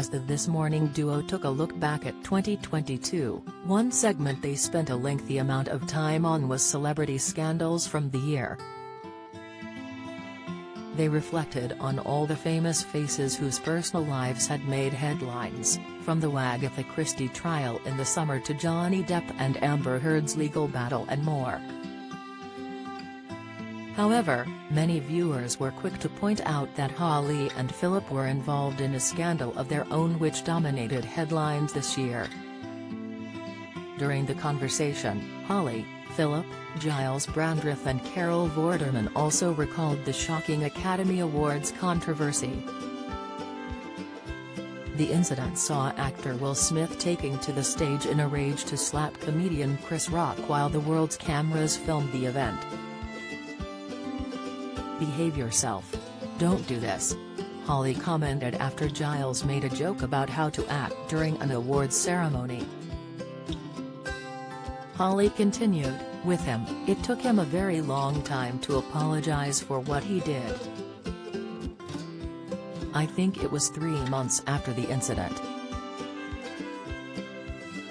as the This Morning duo took a look back at 2022. One segment they spent a lengthy amount of time on was celebrity scandals from the year. They reflected on all the famous faces whose personal lives had made headlines, from the Agatha Christie trial in the summer to Johnny Depp and Amber Heard's legal battle and more. However, many viewers were quick to point out that Holly and Philip were involved in a scandal of their own which dominated headlines this year. During the conversation, Holly, Philip, Giles Brandreth and Carol Vorderman also recalled the shocking Academy Awards controversy. The incident saw actor Will Smith taking to the stage in a rage to slap comedian Chris Rock while the world's cameras filmed the event. "Behave yourself. Don't do this," Holly commented after Giles made a joke about how to act during an awards ceremony. Holly continued, "With him, it took him a very long time to apologize for what he did. I think it was 3 months after the incident.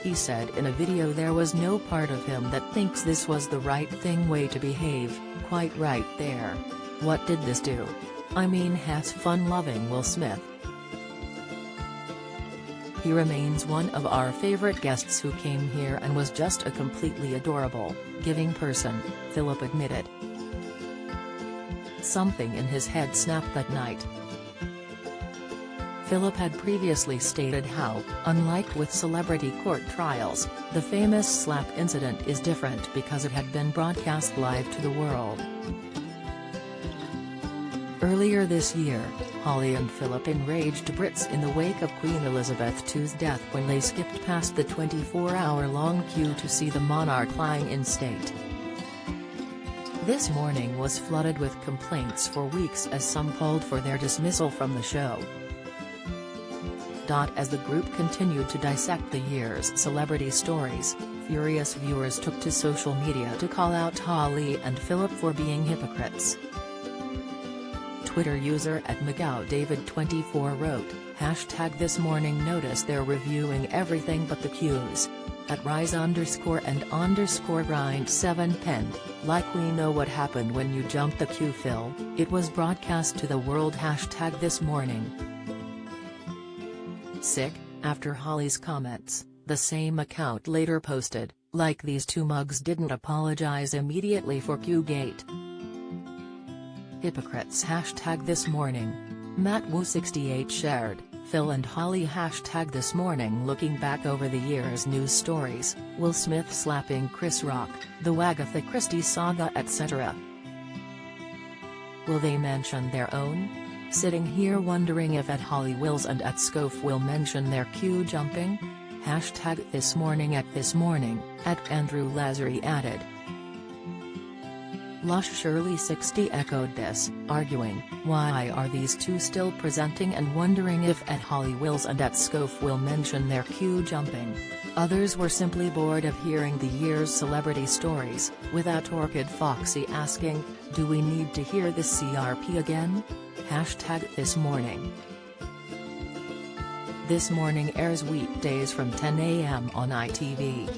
He said in a video there was no part of him that thinks this was the right way to behave, quite right there. What did this do? I mean, has fun-loving Will Smith. He remains one of our favorite guests who came here and was just a completely adorable, giving person," Philip admitted. Something in his head snapped that night. Philip had previously stated how, unlike with celebrity court trials, the famous slap incident is different because it had been broadcast live to the world. Earlier this year, Holly and Philip enraged Brits in the wake of Queen Elizabeth II's death when they skipped past the 24-hour-long queue to see the monarch lying in state. This Morning was flooded with complaints for weeks as some called for their dismissal from the show. As the group continued to dissect the year's celebrity stories, furious viewers took to social media to call out Holly and Philip for being hypocrites. Twitter user @McGowDavid24 wrote, #This Morning notice they're reviewing everything but the cues. @Rise_and_grind7 penned, like we know what happened when you jumped the queue, Phil, it was broadcast to the world. #This Morning. Sick. After Holly's comments, the same account later posted, like these two mugs didn't apologize immediately for Q-gate. Hypocrites. #This Morning. Matt Wu 68 shared, Phil and Holly #This Morning looking back over the year's news stories, Will Smith slapping Chris Rock, the Agatha Christie saga etc. Will they mention their own? Sitting here wondering if @Holly Wills and @Scof will mention their queue jumping? #This Morning @This Morning, @Andrew Lazary added. Lush Shirley 60 echoed this, arguing, why are these two still presenting, and wondering if @Holly Wills and @Scof will mention their queue jumping. Others were simply bored of hearing the year's celebrity stories, with @Orchid Foxy asking, do we need to hear this CRP again? #This Morning. This Morning airs weekdays from 10 a.m. on ITV.